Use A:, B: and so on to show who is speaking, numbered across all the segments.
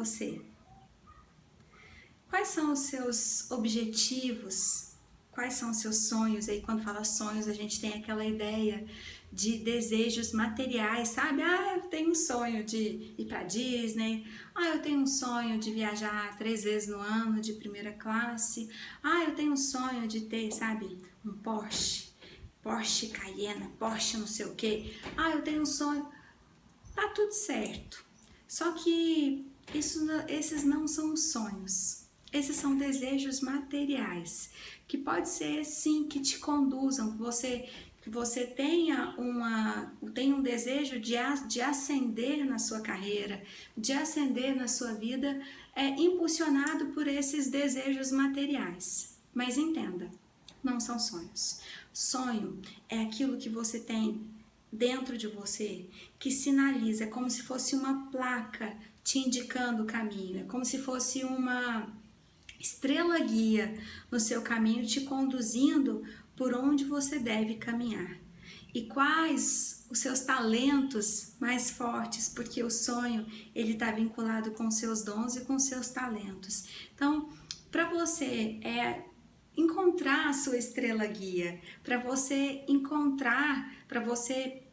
A: você? Quais são os seus objetivos? Quais são os seus sonhos? Aí quando fala sonhos, a gente tem aquela ideia de desejos materiais, sabe? Ah, eu tenho um sonho de ir para Disney. Ah, eu tenho um sonho de viajar 3 vezes no ano de primeira classe. Ah, eu tenho um sonho de ter, sabe, um Porsche Cayenne, Porsche não sei o quê. Ah, eu tenho um sonho. Tá tudo certo. Só que esses não são os sonhos. Esses são desejos materiais, que pode ser sim que te conduzam, que você tenha um desejo de ascender na sua carreira, de ascender na sua vida, impulsionado por esses desejos materiais. Mas entenda, não são sonhos. Sonho é aquilo que você tem dentro de você, que sinaliza, é como se fosse uma placa te indicando o caminho, é como se fosse uma estrela guia no seu caminho, te conduzindo por onde você deve caminhar. E quais os seus talentos mais fortes, porque o sonho ele está vinculado com seus dons e com seus talentos. Então, para você encontrar a sua estrela guia, para você encontrar, para você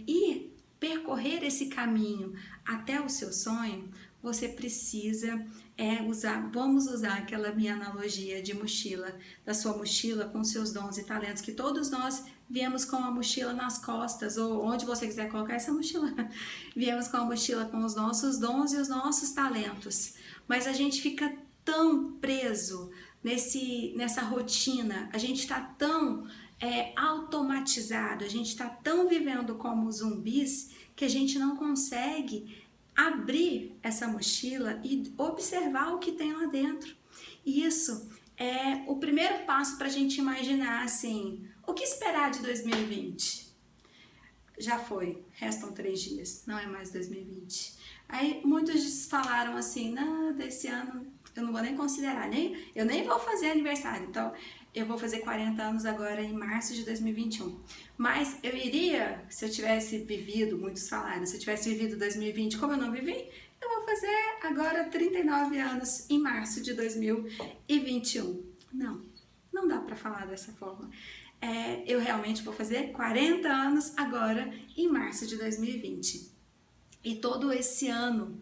A: ir percorrer esse caminho até o seu sonho, você precisa vamos usar aquela minha analogia de mochila, da sua mochila com seus dons e talentos, que todos nós viemos com a mochila nas costas, ou onde você quiser colocar essa mochila, viemos com a mochila com os nossos dons e os nossos talentos, mas a gente fica tão preso nessa rotina, a gente está tão automatizado, a gente está tão vivendo como zumbis que a gente não consegue abrir essa mochila e observar o que tem lá dentro. E isso é o primeiro passo para a gente imaginar assim, o que esperar de 2020? Já foi, restam 3 dias, não é mais 2020. Aí muitos falaram assim, não, desse ano eu não vou nem considerar, eu nem vou fazer aniversário, então eu vou fazer 40 anos agora em março de 2021. Mas eu iria, se eu tivesse vivido, muitos falaram, se eu tivesse vivido 2020 como eu não vivi, eu vou fazer agora 39 anos em março de 2021. Não dá para falar dessa forma. Eu realmente vou fazer 40 anos agora em março de 2020. E todo esse ano,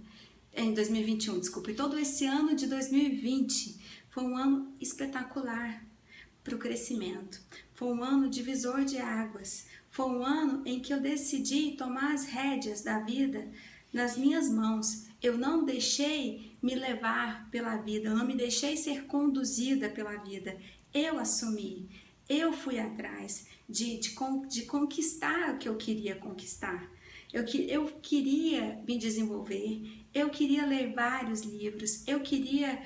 A: em 2021, desculpa, e todo esse ano de 2020 foi um ano espetacular para o crescimento. Foi um ano divisor de águas. Foi um ano em que eu decidi tomar as rédeas da vida nas minhas mãos. Eu não deixei me levar pela vida, eu não me deixei ser conduzida pela vida. Eu assumi, eu fui atrás de conquistar o que eu queria conquistar. Eu queria me desenvolver, eu queria ler vários livros, eu queria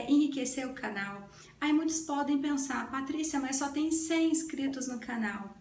A: enriquecer o canal. Aí muitos podem pensar, Patrícia, mas só tem 100 inscritos no canal.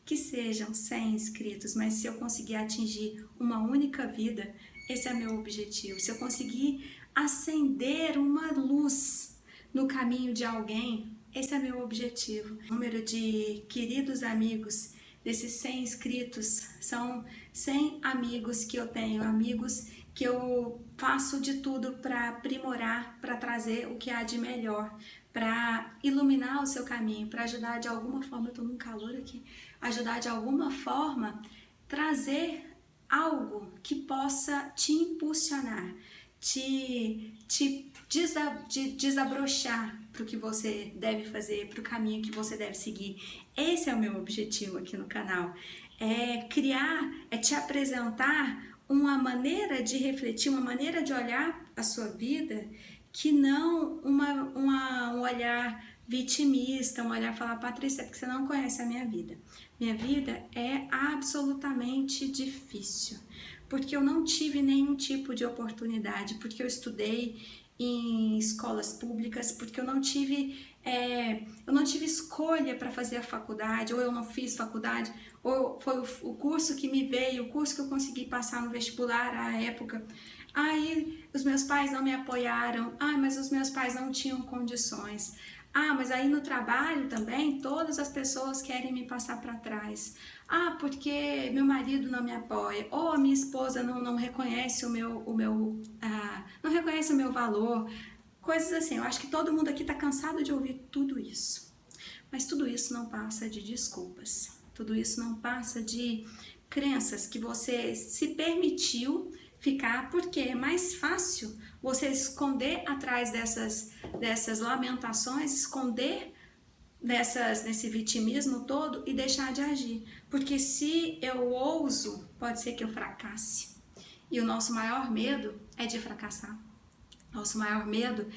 A: Que sejam 100 inscritos, mas se eu conseguir atingir uma única vida, esse é meu objetivo. Se eu conseguir acender uma luz no caminho de alguém, esse é meu objetivo. O número de queridos amigos desses 100 inscritos são 100 amigos que eu tenho, amigos que eu faço de tudo para aprimorar, para trazer o que há de melhor, para iluminar o seu caminho, para ajudar de alguma forma, eu tô num calor aqui, ajudar de alguma forma, trazer algo que possa te impulsionar, te desabrochar para o que você deve fazer, para o caminho que você deve seguir. Esse é o meu objetivo aqui no canal, te apresentar uma maneira de refletir, uma maneira de olhar a sua vida, que não um olhar vitimista, um olhar falar, Patrícia, porque você não conhece a minha vida. Minha vida é absolutamente difícil, porque eu não tive nenhum tipo de oportunidade, porque eu estudei em escolas públicas, porque eu não tive escolha para fazer a faculdade, ou eu não fiz faculdade, ou foi o curso que me veio, o curso que eu consegui passar no vestibular à época. Aí os meus pais não me apoiaram, mas os meus pais não tinham condições. Ah, mas aí no trabalho também todas as pessoas querem me passar para trás. Ah, porque meu marido não me apoia, ou a minha esposa não reconhece não reconhece o meu valor. Coisas assim, eu acho que todo mundo aqui está cansado de ouvir tudo isso. Mas tudo isso não passa de desculpas. Tudo isso não passa de crenças que você se permitiu ficar, porque é mais fácil você esconder atrás dessas lamentações, esconder nesse vitimismo todo e deixar de agir. Porque se eu ouso, pode ser que eu fracasse. E o nosso maior medo é de fracassar. Nosso maior medo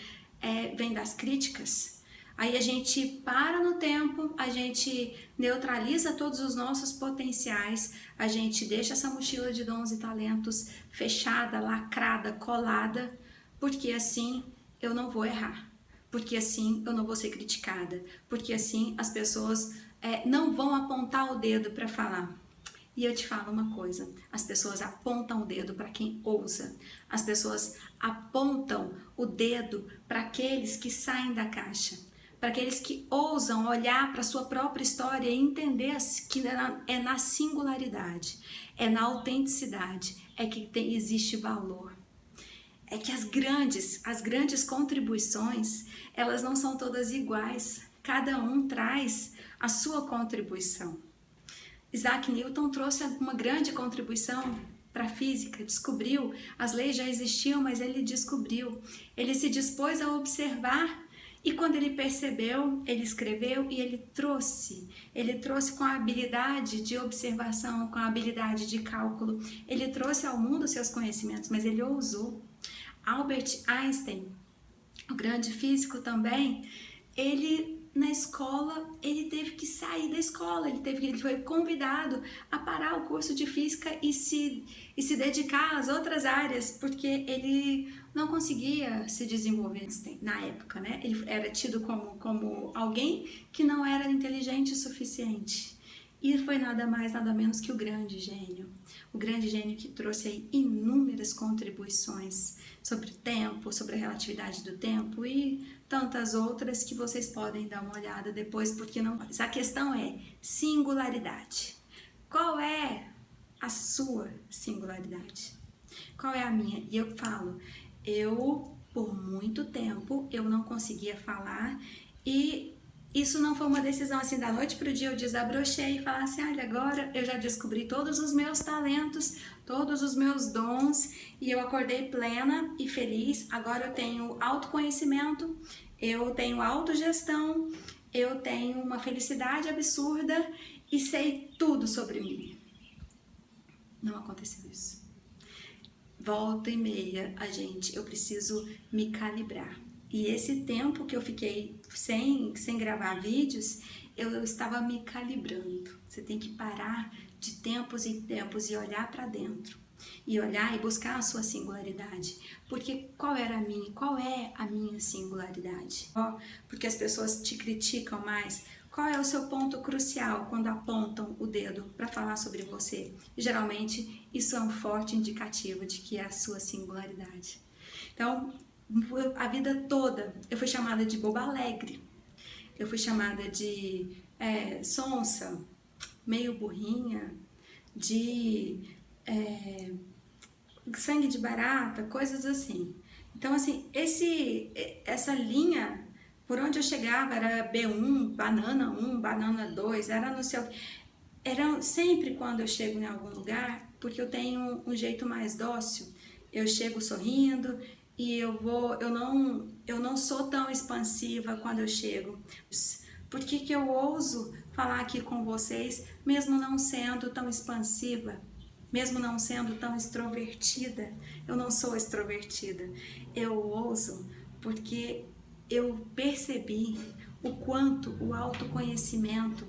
A: vem das críticas. Aí a gente para no tempo, a gente neutraliza todos os nossos potenciais, a gente deixa essa mochila de dons e talentos fechada, lacrada, colada, porque assim eu não vou errar, porque assim eu não vou ser criticada, porque assim as pessoas não vão apontar o dedo para falar. E eu te falo uma coisa, as pessoas apontam o dedo para quem ousa, as pessoas apontam o dedo para aqueles que saem da caixa, para aqueles que ousam olhar para a sua própria história e entender que é na singularidade, é na autenticidade, é que existe valor. É que as grandes contribuições, elas não são todas iguais, cada um traz a sua contribuição. Isaac Newton trouxe uma grande contribuição para a física, descobriu, as leis já existiam, mas ele descobriu, ele se dispôs a observar e quando ele percebeu, ele escreveu e ele trouxe com a habilidade de observação, com a habilidade de cálculo, ele trouxe ao mundo seus conhecimentos, mas ele ousou. Albert Einstein, o grande físico também, ele na escola, ele teve que sair da escola, ele foi convidado a parar o curso de física e se dedicar às outras áreas, porque ele não conseguia se desenvolver na época, né? Ele era tido como alguém que não era inteligente o suficiente. E foi nada mais, nada menos que o grande gênio que trouxe aí inúmeras contribuições sobre o tempo, sobre a relatividade do tempo e tantas outras que vocês podem dar uma olhada depois, porque não. A questão é singularidade. Qual é a sua singularidade? Qual é a minha? E eu falo, por muito tempo, eu não conseguia falar e isso não foi uma decisão assim da noite para o dia, eu desabrochei e falar assim, olha, agora eu já descobri todos os meus talentos, todos os meus dons e eu acordei plena e feliz, agora eu tenho autoconhecimento, eu tenho autogestão, eu tenho uma felicidade absurda e sei tudo sobre mim. Não aconteceu isso. Volta e meia, eu preciso me calibrar. E esse tempo que eu fiquei sem gravar vídeos, eu estava me calibrando. Você tem que parar de tempos em tempos e olhar para dentro. E olhar e buscar a sua singularidade. Porque qual é a minha singularidade? Porque as pessoas te criticam mais. Qual é o seu ponto crucial quando apontam o dedo para falar sobre você? E, geralmente, isso é um forte indicativo de que é a sua singularidade. Então, a vida toda eu fui chamada de boba alegre, eu fui chamada de sonsa, meio burrinha, de sangue de barata, coisas assim. Então, assim, essa linha, por onde eu chegava, era B1, banana 1, banana 2, era no seu... Era sempre quando eu chego em algum lugar, porque eu tenho um jeito mais dócil, eu chego sorrindo e eu não sou tão expansiva quando eu chego. Por que eu ouso falar aqui com vocês, mesmo não sendo tão expansiva? Mesmo não sendo tão extrovertida, eu não sou extrovertida. Eu ouso porque eu percebi o quanto o autoconhecimento,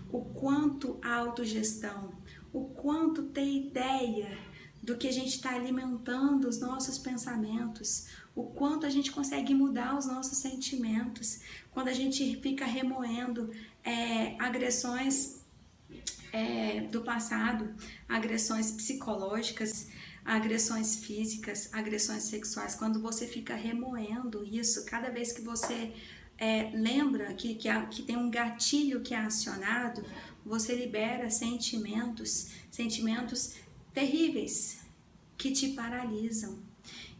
A: o quanto a autogestão, o quanto ter ideia do que a gente está alimentando os nossos pensamentos, o quanto a gente consegue mudar os nossos sentimentos, quando a gente fica remoendo agressões do passado, agressões psicológicas, agressões físicas, agressões sexuais, quando você fica remoendo isso, cada vez que você lembra que tem um gatilho que é acionado, você libera sentimentos terríveis que te paralisam.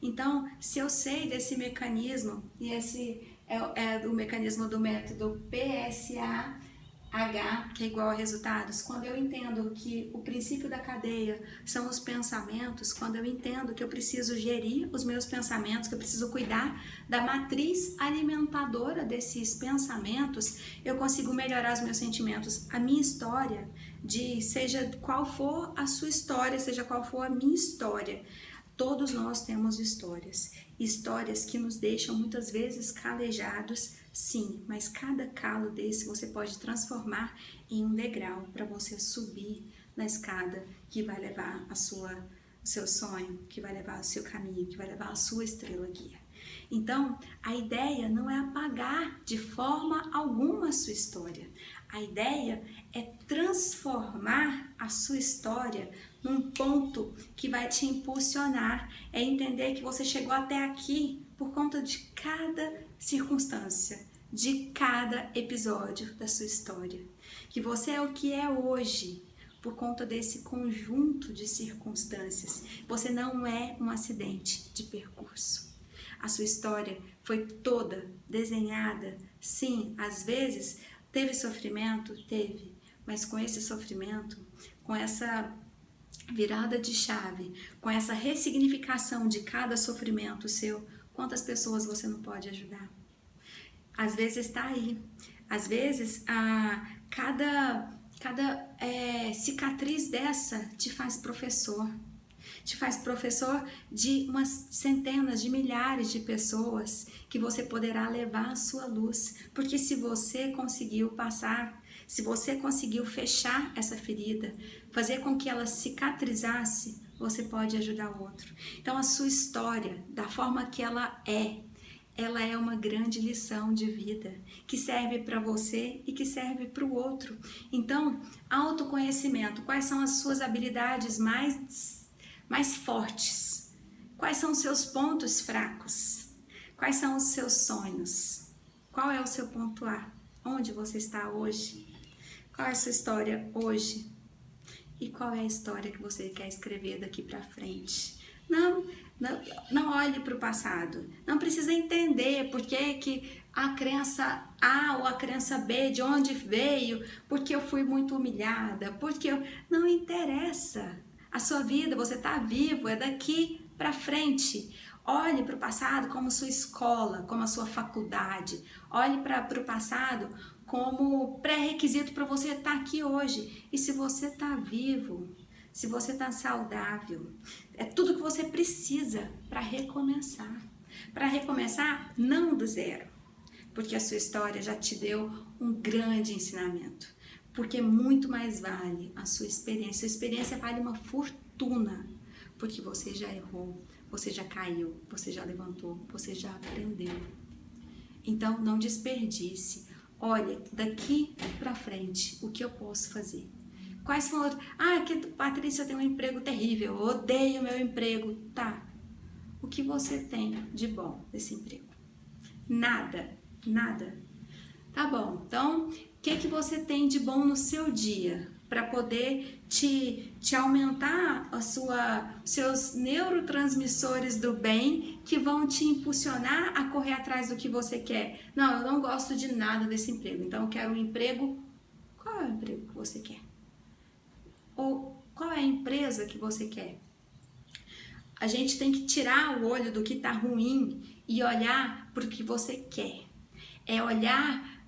A: Então, se eu sei desse mecanismo, e esse é o mecanismo do método PSAH, que é igual a resultados, quando eu entendo que o princípio da cadeia são os pensamentos, quando eu entendo que eu preciso gerir os meus pensamentos, que eu preciso cuidar da matriz alimentadora desses pensamentos, eu consigo melhorar os meus sentimentos. A minha história, seja qual for a sua história, seja qual for a minha história, todos nós temos histórias que nos deixam muitas vezes calejados, sim, mas cada calo desse você pode transformar em um degrau para você subir na escada que vai levar o seu sonho, que vai levar o seu caminho, que vai levar a sua estrela guia. Então, a ideia não é apagar de forma alguma a sua história. A ideia é transformar a sua história num ponto que vai te impulsionar, é entender que você chegou até aqui por conta de cada circunstância, de cada episódio da sua história. Que você é o que é hoje por conta desse conjunto de circunstâncias. Você não é um acidente de percurso. A sua história foi toda desenhada, sim, às vezes teve sofrimento? Teve, mas com esse sofrimento, com essa virada de chave, com essa ressignificação de cada sofrimento seu, quantas pessoas você não pode ajudar? Às vezes está aí, às vezes cada cicatriz dessa te faz professor de umas centenas de milhares de pessoas que você poderá levar a sua luz, porque se você conseguiu passar, se você conseguiu fechar essa ferida, fazer com que ela cicatrizasse, você pode ajudar o outro. Então a sua história, da forma que ela é uma grande lição de vida, que serve para você e que serve para o outro. Então, autoconhecimento, quais são as suas habilidades mais fortes? Quais são os seus pontos fracos? Quais são os seus sonhos? Qual é o seu ponto A? Onde você está hoje? Qual é a sua história hoje? E qual é a história que você quer escrever daqui para frente? Não olhe para o passado. Não precisa entender por que a crença A ou a crença B, de onde veio, porque eu fui muito humilhada, não interessa. A sua vida, você está vivo, é daqui para frente. Olhe para o passado como sua escola, como a sua faculdade. Olhe para o passado como pré-requisito para você estar aqui hoje. E se você está vivo, se você está saudável, é tudo que você precisa para recomeçar. Para recomeçar não do zero, porque a sua história já te deu um grande ensinamento. Porque muito mais vale a sua experiência. A experiência vale uma fortuna, porque você já errou, você já caiu, você já levantou, você já aprendeu. Então não desperdice. Olha, daqui para frente, o que eu posso fazer? Quais foram? Patrícia, eu tenho um emprego terrível, eu odeio meu emprego. Tá, o que você tem de bom desse emprego? Nada. Tá bom, então, o que você tem de bom no seu dia para poder te aumentar seus neurotransmissores do bem que vão te impulsionar a correr atrás do que você quer? Não, eu não gosto de nada desse emprego, então eu quero um emprego. Qual é o emprego que você quer? Ou qual é a empresa que você quer? A gente tem que tirar o olho do que está ruim e olhar para o que você quer. É olhar,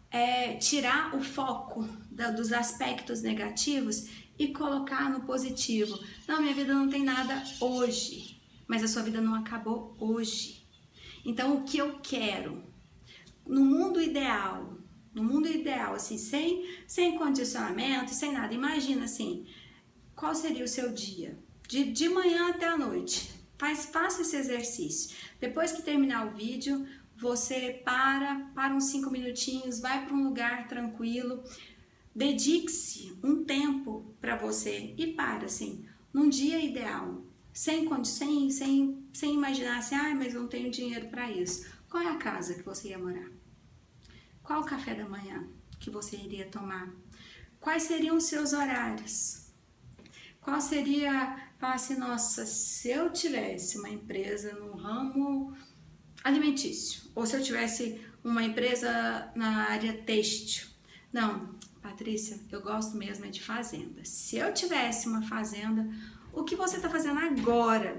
A: tirar o foco dos aspectos negativos e colocar no positivo. Não, minha vida não tem nada hoje, mas a sua vida não acabou hoje. Então, o que eu quero? No mundo ideal, assim, sem condicionamento, sem nada, imagina assim, qual seria o seu dia? De manhã até a noite. Faça esse exercício. Depois que terminar o vídeo, você para uns 5 minutinhos, vai para um lugar tranquilo, dedique-se um tempo para você e para, assim, num dia ideal, sem imaginar assim, mas eu não tenho dinheiro para isso. Qual é a casa que você ia morar? Qual o café da manhã que você iria tomar? Quais seriam os seus horários? Qual seria, falar assim, nossa, se eu tivesse uma empresa no ramo alimentício, ou se eu tivesse uma empresa na área têxtil. Não, Patrícia, eu gosto mesmo é de fazenda. Se eu tivesse uma fazenda, o que você está fazendo agora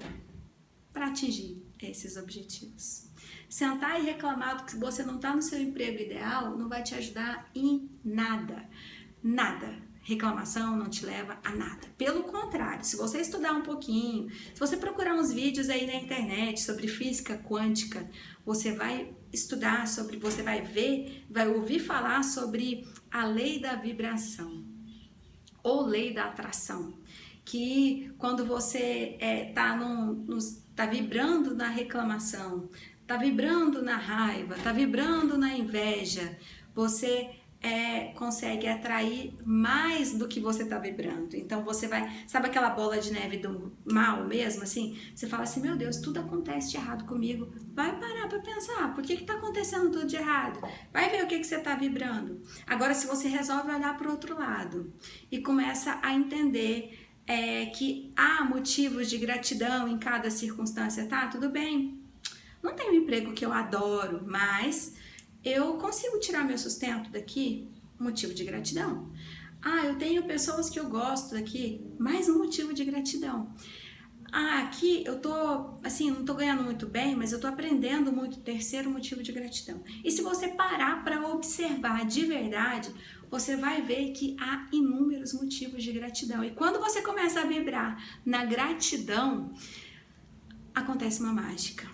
A: para atingir esses objetivos? Sentar e reclamar que você não está no seu emprego ideal não vai te ajudar em nada. Nada. Reclamação não te leva a nada. Pelo contrário, se você estudar um pouquinho, se você procurar uns vídeos aí na internet sobre física quântica, você vai estudar sobre, você vai ver, vai ouvir falar sobre a lei da vibração ou lei da atração, que quando você tá vibrando na reclamação, tá vibrando na raiva, tá vibrando na inveja, você consegue atrair mais do que você tá vibrando. Então você vai, sabe aquela bola de neve do mal mesmo, assim? Você fala assim, meu Deus, tudo acontece de errado comigo. Vai parar para pensar, por que tá acontecendo tudo de errado? Vai ver o que você tá vibrando. Agora, se você resolve olhar para o outro lado e começa a entender que há motivos de gratidão em cada circunstância, tá? Tudo bem. Não tenho um emprego que eu adoro, mas eu consigo tirar meu sustento daqui, motivo de gratidão. Ah, eu tenho pessoas que eu gosto daqui, mais um motivo de gratidão. Ah, aqui eu tô, assim, não tô ganhando muito bem, mas eu tô aprendendo muito, terceiro motivo de gratidão. E se você parar para observar de verdade, você vai ver que há inúmeros motivos de gratidão. E quando você começa a vibrar na gratidão, acontece uma mágica.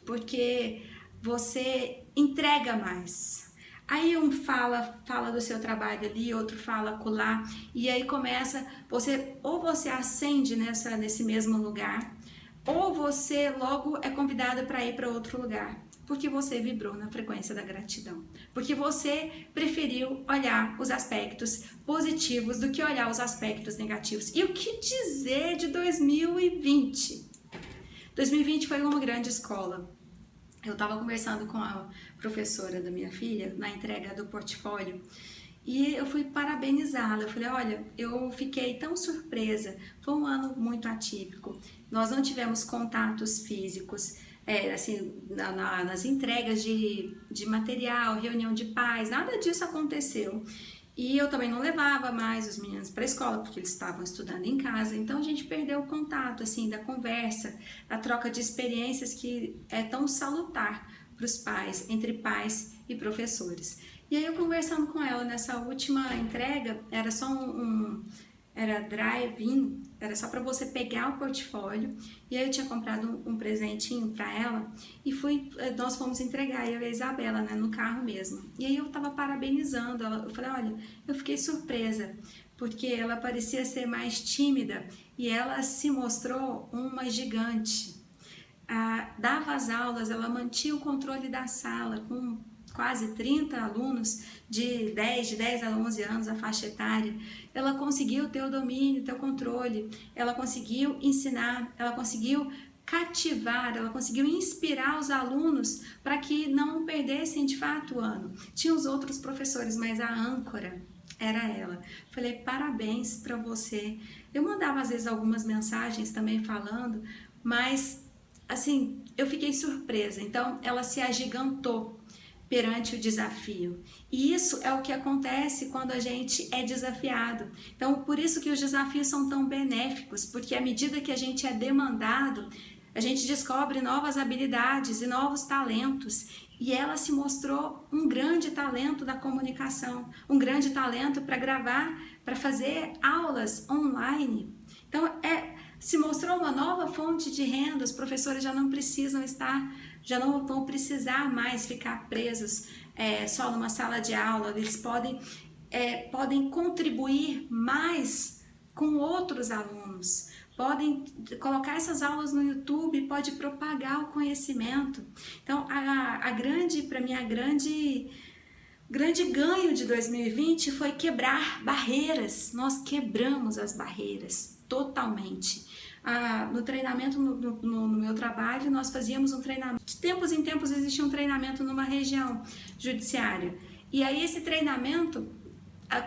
A: Porque você entrega mais. Aí um fala do seu trabalho ali, outro fala acolá, e aí começa, ou você acende nesse mesmo lugar, ou você logo é convidado para ir para outro lugar, porque você vibrou na frequência da gratidão, porque você preferiu olhar os aspectos positivos do que olhar os aspectos negativos. E o que dizer de 2020? 2020 foi uma grande escola. Eu estava conversando com a professora da minha filha na entrega do portfólio e eu fui parabenizá-la. Eu falei, olha, eu fiquei tão surpresa, foi um ano muito atípico. Nós não tivemos contatos físicos, assim, nas entregas de material, reunião de pais, nada disso aconteceu. E eu também não levava mais os meninos para a escola, porque eles estavam estudando em casa. Então a gente perdeu o contato, assim, da conversa, da troca de experiências que é tão salutar para os pais, entre pais e professores. E aí eu conversando com ela nessa última entrega, era só era drive-in, era só para você pegar o portfólio, e aí eu tinha comprado um presentinho para ela, e nós fomos entregar, eu e a Isabela, né, no carro mesmo. E aí eu tava parabenizando ela, eu falei, olha, eu fiquei surpresa, porque ela parecia ser mais tímida, e ela se mostrou uma gigante. Dava as aulas, ela mantinha o controle da sala, com quase 30 alunos de 10 a 11 anos, a faixa etária. Ela conseguiu ter o domínio, ter o controle, ela conseguiu ensinar, ela conseguiu cativar, ela conseguiu inspirar os alunos para que não perdessem de fato o ano. Tinha os outros professores, mas a âncora era ela. Falei, parabéns para você. Eu mandava às vezes algumas mensagens também falando, mas assim, eu fiquei surpresa. Então ela se agigantou perante o desafio. E isso é o que acontece quando a gente é desafiado. Então, por isso que os desafios são tão benéficos, porque à medida que a gente é demandado, a gente descobre novas habilidades e novos talentos. E ela se mostrou um grande talento da comunicação, um grande talento para gravar, para fazer aulas online. Então, se mostrou uma nova fonte de renda, os professores já não vão precisar mais ficar presos só numa sala de aula, eles podem contribuir mais com outros alunos, podem colocar essas aulas no YouTube, pode propagar o conhecimento. Então, para mim, grande ganho de 2020 foi quebrar barreiras. Nós quebramos as barreiras totalmente. No treinamento, no meu trabalho, nós fazíamos um treinamento. De tempos em tempos existia um treinamento numa região judiciária. E aí esse treinamento,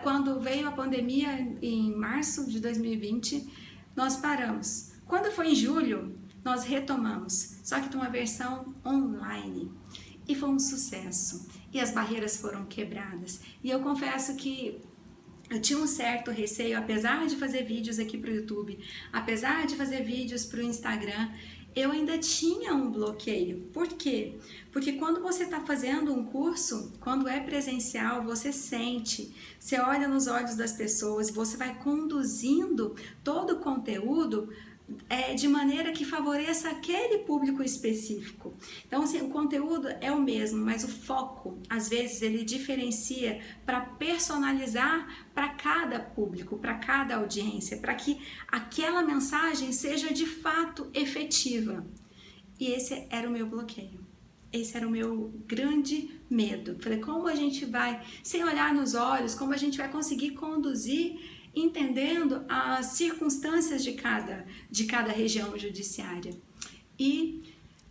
A: quando veio a pandemia em março de 2020, nós paramos. Quando foi em julho, nós retomamos, só que de uma versão online. E foi um sucesso. E as barreiras foram quebradas. E eu confesso que eu tinha um certo receio, apesar de fazer vídeos aqui para o YouTube, apesar de fazer vídeos para o Instagram, eu ainda tinha um bloqueio. Por quê? Porque quando você está fazendo um curso, quando é presencial, você sente, você olha nos olhos das pessoas, você vai conduzindo todo o conteúdo de maneira que favoreça aquele público específico. Então, assim, o conteúdo é o mesmo, mas o foco, às vezes, ele diferencia para personalizar para cada público, para cada audiência, para que aquela mensagem seja de fato efetiva. E esse era o meu bloqueio. Esse era o meu grande medo. Falei, como a gente vai, sem olhar nos olhos, como a gente vai conseguir conduzir entendendo as circunstâncias de cada região judiciária. E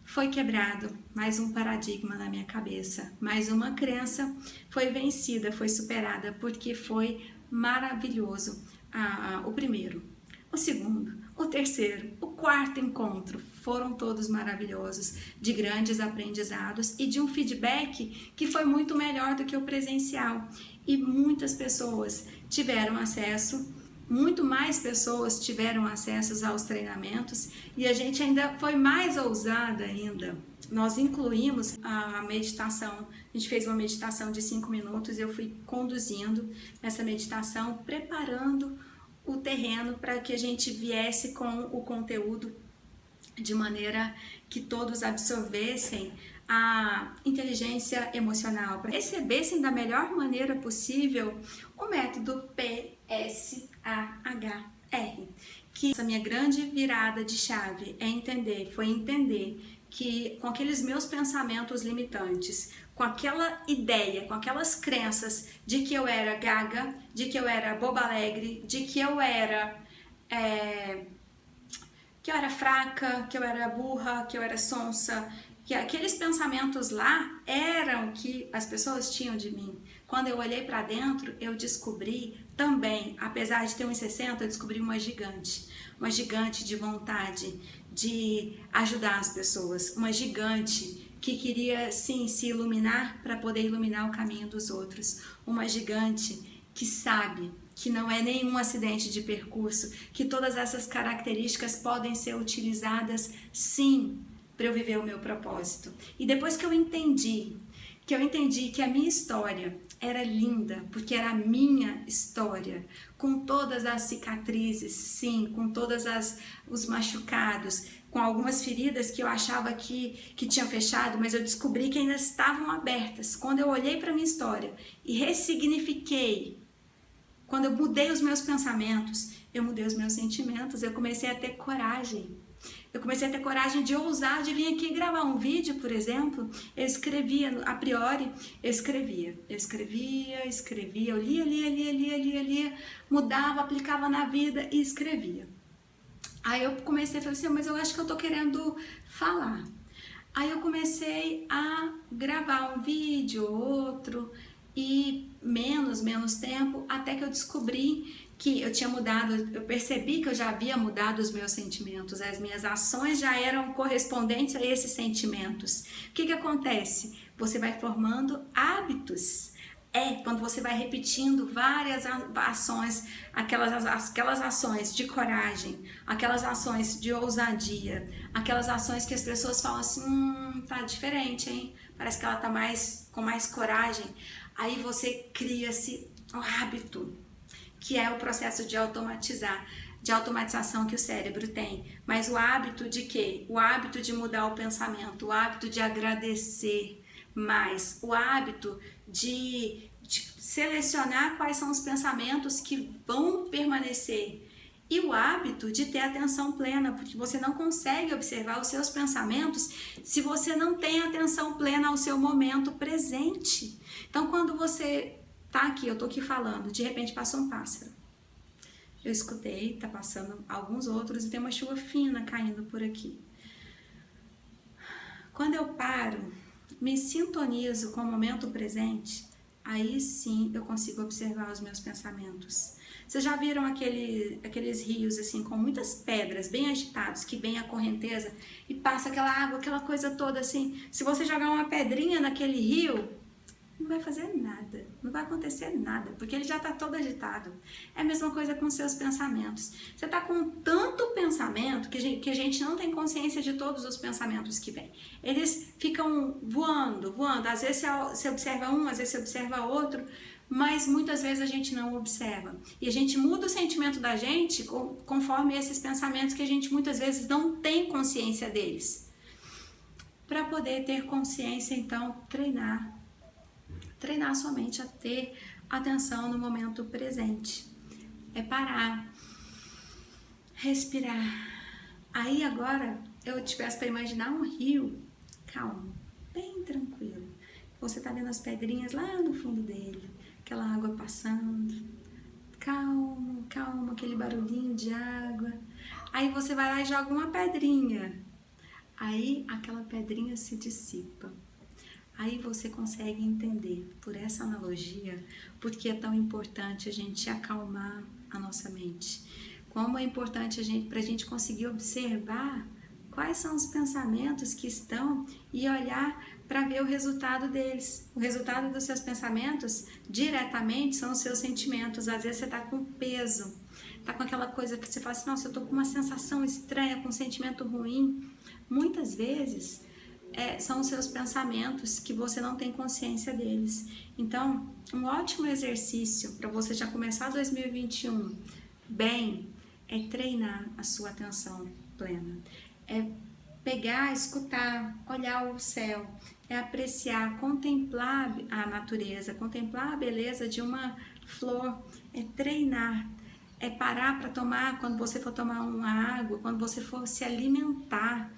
A: foi quebrado mais um paradigma na minha cabeça, mais uma crença foi vencida, foi superada, porque foi maravilhoso o primeiro, o segundo, o terceiro, o quarto encontro, foram todos maravilhosos, de grandes aprendizados e de um feedback que foi muito melhor do que o presencial. E muitas pessoas tiveram acesso, muito mais pessoas tiveram acesso aos treinamentos e a gente ainda foi mais ousada ainda. Nós incluímos a meditação, a gente fez uma meditação de 5 minutos e eu fui conduzindo essa meditação, preparando o terreno para que a gente viesse com o conteúdo de maneira que todos absorvessem a inteligência emocional, para recebessem da melhor maneira possível o método PSAHR, que essa minha grande virada de chave foi entender que com aqueles meus pensamentos limitantes, com aquela ideia, com aquelas crenças de que eu era gaga, de que eu era boba alegre, de que eu era fraca, que eu era burra, que eu era sonsa, que aqueles pensamentos lá eram que as pessoas tinham de mim. Quando eu olhei para dentro, eu descobri também, apesar de ter 1,60, eu descobri uma gigante de vontade de ajudar as pessoas, uma gigante que queria sim se iluminar para poder iluminar o caminho dos outros, uma gigante que sabe que não é nenhum acidente de percurso, que todas essas características podem ser utilizadas sim para eu viver o meu propósito. E depois que eu entendi que a minha história era linda, porque era a minha história, com todas as cicatrizes, sim, com todos os machucados, com algumas feridas que eu achava que tinham fechado, mas eu descobri que ainda estavam abertas. Quando eu olhei para a minha história e ressignifiquei, quando eu mudei os meus pensamentos, eu mudei os meus sentimentos, eu comecei a ter coragem. Eu comecei a ter coragem de ousar, de vir aqui gravar um vídeo, por exemplo. Eu escrevia, a priori, eu escrevia, eu lia, mudava, aplicava na vida e escrevia. Aí eu comecei a falar assim, mas eu acho que eu tô querendo falar. Aí eu comecei a gravar um vídeo, outro, e menos tempo, até que eu descobri que eu tinha mudado, eu percebi que eu já havia mudado os meus sentimentos, as minhas ações já eram correspondentes a esses sentimentos. O que acontece? Você vai formando hábitos. Quando você vai repetindo várias ações, aquelas ações de coragem, aquelas ações de ousadia, aquelas ações que as pessoas falam assim, tá diferente, hein? Parece que ela tá com mais coragem. Aí você cria-se um hábito, que é o processo de automatização que o cérebro tem. Mas o hábito de quê? O hábito de mudar o pensamento, o hábito de agradecer mais, o hábito de selecionar quais são os pensamentos que vão permanecer e o hábito de ter atenção plena, porque você não consegue observar os seus pensamentos se você não tem atenção plena ao seu momento presente. Então, quando você tá aqui, eu tô aqui falando, de repente passou um pássaro. Eu escutei, tá passando alguns outros e tem uma chuva fina caindo por aqui. Quando eu paro, me sintonizo com o momento presente, aí sim eu consigo observar os meus pensamentos. Vocês já viram aqueles rios assim com muitas pedras, bem agitados, que vem a correnteza e passa aquela água, aquela coisa toda assim. Se você jogar uma pedrinha naquele rio, não vai fazer nada, não vai acontecer nada, porque ele já está todo agitado. É a mesma coisa com seus pensamentos. Você está com tanto pensamento que a gente não tem consciência de todos os pensamentos que vêm. Eles ficam voando, voando. Às vezes você observa um, às vezes você observa outro, mas muitas vezes a gente não observa. E a gente muda o sentimento da gente conforme esses pensamentos que a gente muitas vezes não tem consciência deles. Para poder ter consciência, então, treinar sua mente a ter atenção no momento presente. É parar, respirar. Aí agora eu te peço para imaginar um rio calmo, bem tranquilo. Você tá vendo as pedrinhas lá no fundo dele, aquela água passando, calmo, calmo, aquele barulhinho de água. Aí você vai lá e joga uma pedrinha. Aí aquela pedrinha se dissipa. Aí você consegue entender, por essa analogia, porque é tão importante a gente acalmar a nossa mente. Como é importante para a gente conseguir observar quais são os pensamentos que estão e olhar para ver o resultado deles. O resultado dos seus pensamentos, diretamente, são os seus sentimentos. Às vezes você está com peso, está com aquela coisa que você fala assim, nossa, eu estou com uma sensação estranha, com um sentimento ruim. Muitas vezes são os seus pensamentos que você não tem consciência deles. Então, um ótimo exercício para você já começar 2021 bem é treinar a sua atenção plena. É pegar, escutar, olhar o céu, é apreciar, contemplar a natureza, contemplar a beleza de uma flor, é treinar, é parar para tomar, quando você for tomar uma água, quando você for se alimentar,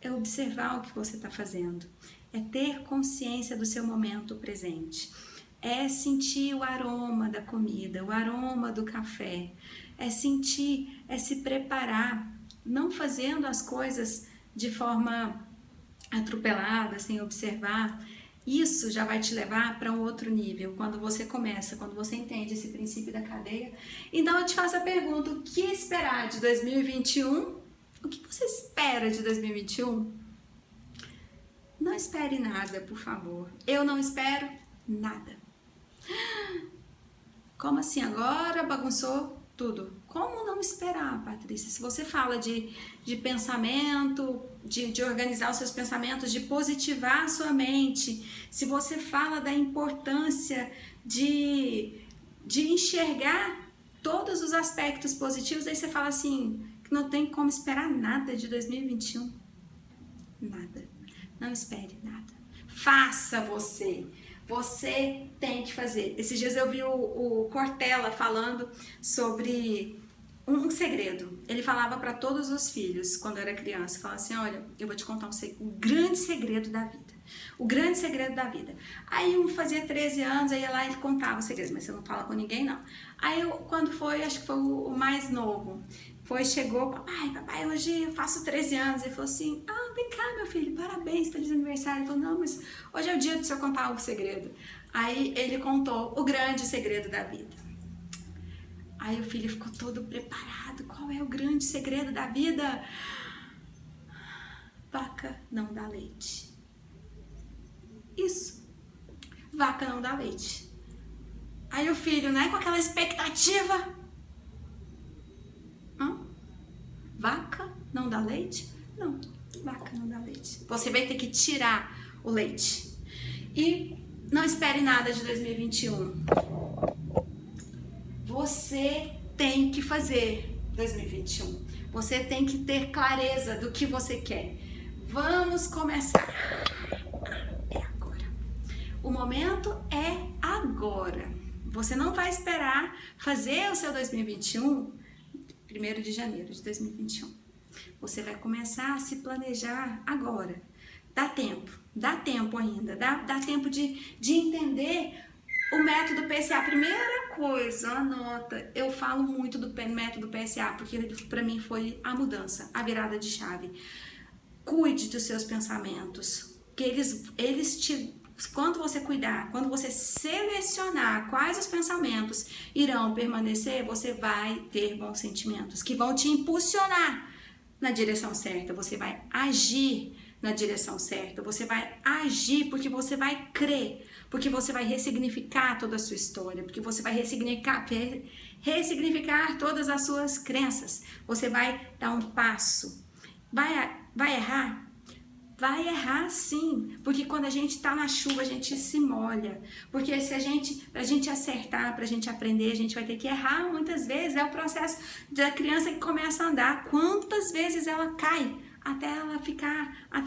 A: é observar o que você está fazendo, é ter consciência do seu momento presente, é sentir o aroma da comida, o aroma do café, é sentir, é se preparar, não fazendo as coisas de forma atropelada, sem observar. Isso já vai te levar para um outro nível, quando você entende esse princípio da cadeia. Então eu te faço a pergunta, o que esperar de 2021? O que você espera de 2021? Não espere nada, por favor. Eu não espero nada. Como assim? Agora bagunçou tudo. Como não esperar, Patrícia? Se você fala de pensamento, de organizar os seus pensamentos, de positivar a sua mente, se você fala da importância de enxergar todos os aspectos positivos, aí você fala assim, que não tem como esperar nada de 2021. Nada. Não espere nada. Faça você. Você tem que fazer. Esses dias eu vi o Cortella falando sobre um segredo. Ele falava para todos os filhos, quando era criança, falava assim, olha, eu vou te contar o grande segredo da vida. O grande segredo da vida. Aí um fazia 13 anos, aí ia lá e ele contava o segredo, mas você não fala com ninguém, não. Aí quando foi, acho que foi o mais novo, chegou, papai, hoje eu faço 13 anos. Ele falou assim, vem cá, meu filho, parabéns, feliz aniversário. Ele falou, não, mas hoje é o dia do senhor contar o segredo. Aí ele contou o grande segredo da vida. Aí o filho ficou todo preparado, qual é o grande segredo da vida? Vaca não dá leite. Isso, vaca não dá leite. Aí o filho, né, com aquela expectativa, vaca não dá leite? Não, vaca não dá leite. Você vai ter que tirar o leite. E não espere nada de 2021. Você tem que fazer 2021. Você tem que ter clareza do que você quer. Vamos começar. É agora. O momento é agora. Você não vai esperar fazer o seu 2021 1º de janeiro de 2021. Você vai começar a se planejar agora. Dá tempo ainda, dá tempo de entender o método PSA. Primeira coisa, anota, eu falo muito do método PSA, porque para mim foi a mudança, a virada de chave. Cuide dos seus pensamentos, que eles te quando você cuidar, quando você selecionar quais os pensamentos irão permanecer, você vai ter bons sentimentos que vão te impulsionar na direção certa. Você vai agir na direção certa, você vai agir porque você vai crer, porque você vai ressignificar toda a sua história, porque você vai ressignificar todas as suas crenças. Você vai dar um passo. Vai errar? Vai errar sim, porque quando a gente tá na chuva a gente se molha, porque pra gente acertar, pra gente aprender, a gente vai ter que errar muitas vezes. É o processo da criança que começa a andar, quantas vezes ela cai até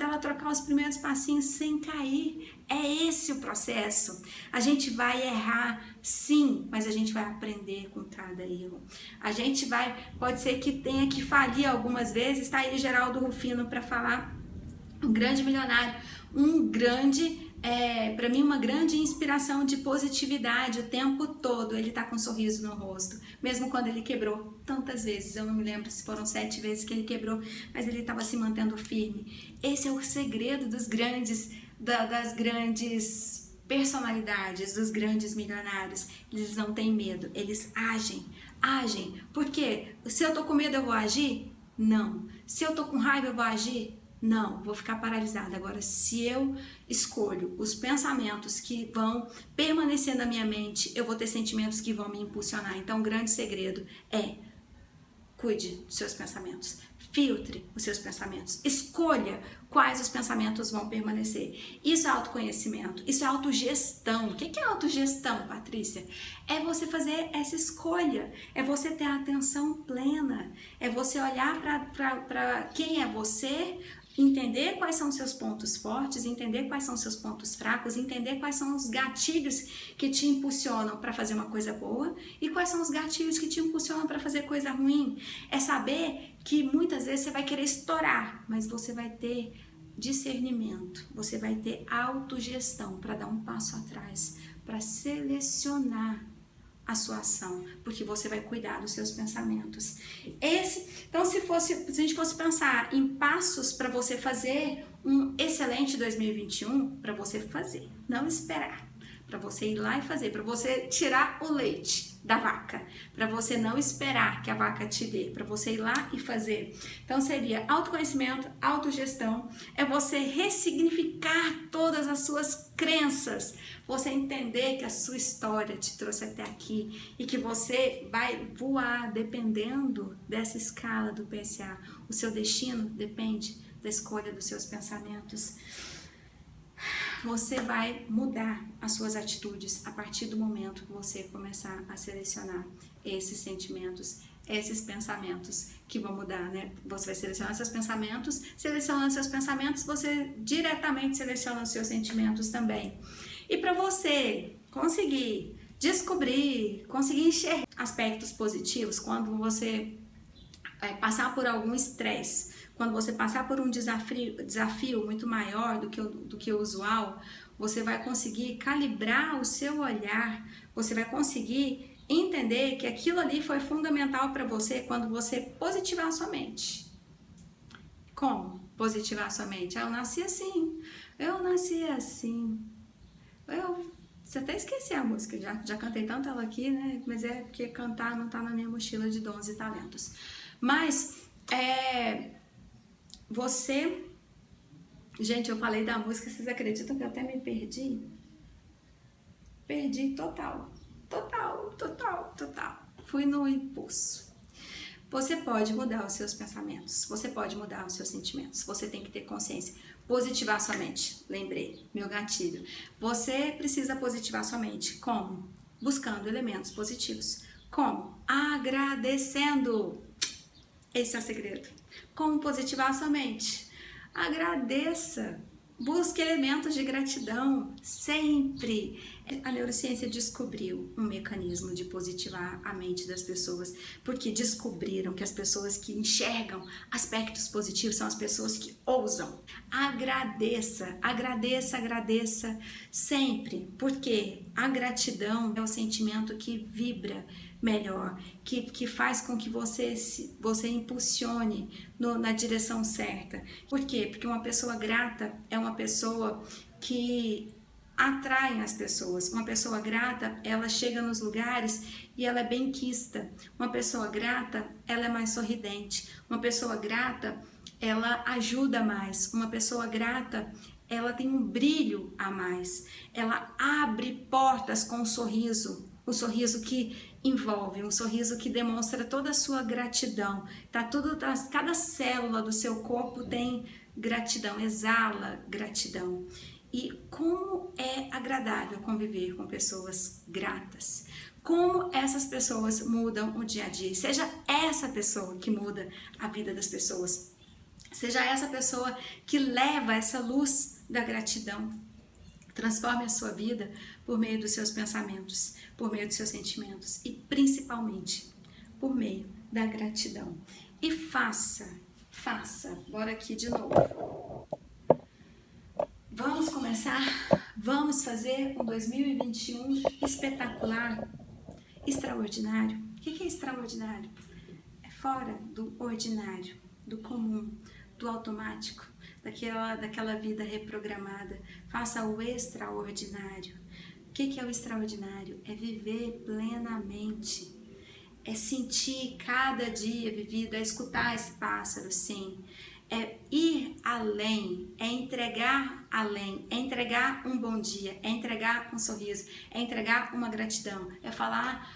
A: ela trocar os primeiros passinhos sem cair. É esse o processo. A gente vai errar sim, mas a gente vai aprender com cada erro. Pode ser que tenha que falir algumas vezes. Tá aí Geraldo Rufino para falar. Um grande milionário, para mim uma grande inspiração de positividade o tempo todo. Ele tá com um sorriso no rosto, mesmo quando ele quebrou tantas vezes. Eu não me lembro se foram 7 vezes que ele quebrou, mas ele estava se mantendo firme. Esse é o segredo das grandes personalidades, dos grandes milionários. Eles não têm medo, eles agem. Por quê? Se eu tô com medo eu vou agir? Não. Se eu tô com raiva eu vou agir? Não, vou ficar paralisada. Agora, se eu escolho os pensamentos que vão permanecer na minha mente, eu vou ter sentimentos que vão me impulsionar. Então, o grande segredo é: cuide dos seus pensamentos, filtre os seus pensamentos, escolha quais os pensamentos vão permanecer. Isso é autoconhecimento, isso é autogestão. O que é autogestão, Patrícia? É você fazer essa escolha, é você ter a atenção plena, é você olhar para quem é você, entender quais são os seus pontos fortes, entender quais são os seus pontos fracos, entender quais são os gatilhos que te impulsionam para fazer uma coisa boa e quais são os gatilhos que te impulsionam para fazer coisa ruim. É saber que muitas vezes você vai querer estourar, mas você vai ter discernimento, você vai ter autogestão para dar um passo atrás, para selecionar a sua ação, porque você vai cuidar dos seus pensamentos. Então, se a gente fosse pensar em passos para você fazer um excelente 2021, para você fazer, não esperar, para você ir lá e fazer, para você tirar o leite da vaca, para você não esperar que a vaca te dê, para você ir lá e fazer. Então seria autoconhecimento, autogestão, é você ressignificar todas as suas crenças, você entender que a sua história te trouxe até aqui e que você vai voar dependendo dessa escala do PSA. O seu destino depende da escolha dos seus pensamentos. Você vai mudar as suas atitudes a partir do momento que você começar a selecionar esses sentimentos, esses pensamentos que vão mudar, né? Você vai selecionar seus pensamentos, selecionando seus pensamentos, você diretamente seleciona os seus sentimentos também. E para você conseguir descobrir, conseguir enxergar aspectos positivos, quando você passar por algum estresse, quando você passar por um desafio muito maior do que o usual, você vai conseguir calibrar o seu olhar, você vai conseguir entender que aquilo ali foi fundamental para você quando você positivar a sua mente. Como positivar a sua mente? Eu nasci assim. Você até esqueci a música, já cantei tanto ela aqui, né? Mas é porque cantar não tá na minha mochila de dons e talentos. Mas, gente, eu falei da música, vocês acreditam que eu até me perdi? Perdi total. Fui no impulso. Você pode mudar os seus pensamentos, você pode mudar os seus sentimentos, você tem que ter consciência. Positivar sua mente, lembrei, meu gatilho. Você precisa positivar sua mente, como? Buscando elementos positivos. Como? Agradecendo. Esse é o segredo. Como positivar sua mente? Agradeça. Busque elementos de gratidão, sempre. A neurociência descobriu um mecanismo de positivar a mente das pessoas, porque descobriram que as pessoas que enxergam aspectos positivos são as pessoas que ousam. Agradeça sempre, porque a gratidão é o sentimento que vibra melhor, que faz com que você impulsione na direção certa. Por quê? Porque uma pessoa grata é uma pessoa que atraem as pessoas. Uma pessoa grata, ela chega nos lugares e ela é benquista. Uma pessoa grata, ela é mais sorridente. Uma pessoa grata, ela ajuda mais. Uma pessoa grata, ela tem um brilho a mais. Ela abre portas com um sorriso. O sorriso que envolve, um sorriso que demonstra toda a sua gratidão. Cada célula do seu corpo tem gratidão, exala gratidão. E como é agradável conviver com pessoas gratas. Como essas pessoas mudam o dia a dia. Seja essa pessoa que muda a vida das pessoas. Seja essa pessoa que leva essa luz da gratidão. Transforme a sua vida por meio dos seus pensamentos, por meio dos seus sentimentos e principalmente por meio da gratidão. E faça, bora aqui de novo. Vamos começar? Vamos fazer um 2021 espetacular, extraordinário. O que é extraordinário? É fora do ordinário, do comum, do automático, daquela vida reprogramada. Faça o extraordinário. O que é o extraordinário? É viver plenamente. É sentir cada dia vivido, é escutar esse pássaro, sim. É ir além, é entregar além, é entregar um bom dia, é entregar um sorriso, é entregar uma gratidão, é falar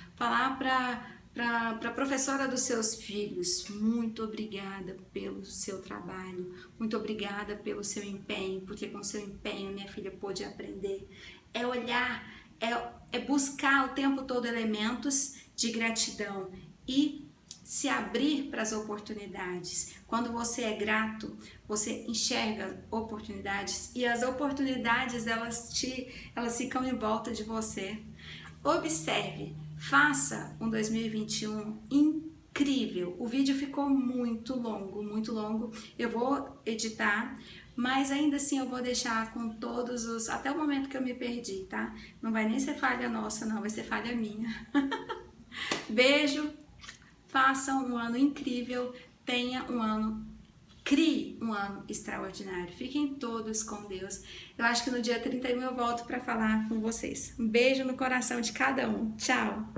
A: para a professora dos seus filhos, muito obrigada pelo seu trabalho, muito obrigada pelo seu empenho, porque com seu empenho minha filha pôde aprender. É olhar, é buscar o tempo todo elementos de gratidão e se abrir para as oportunidades. Quando você é grato, você enxerga oportunidades e as oportunidades elas ficam em volta de você. Observe, faça um 2021 incrível. O vídeo ficou muito longo. Eu vou editar, mas ainda assim eu vou deixar com todos os... até o momento que eu me perdi, tá? Não vai nem ser falha nossa, não, vai ser falha minha. Beijo! Faça um ano incrível, crie um ano extraordinário. Fiquem todos com Deus. Eu acho que no dia 31 eu volto para falar com vocês. Um beijo no coração de cada um. Tchau!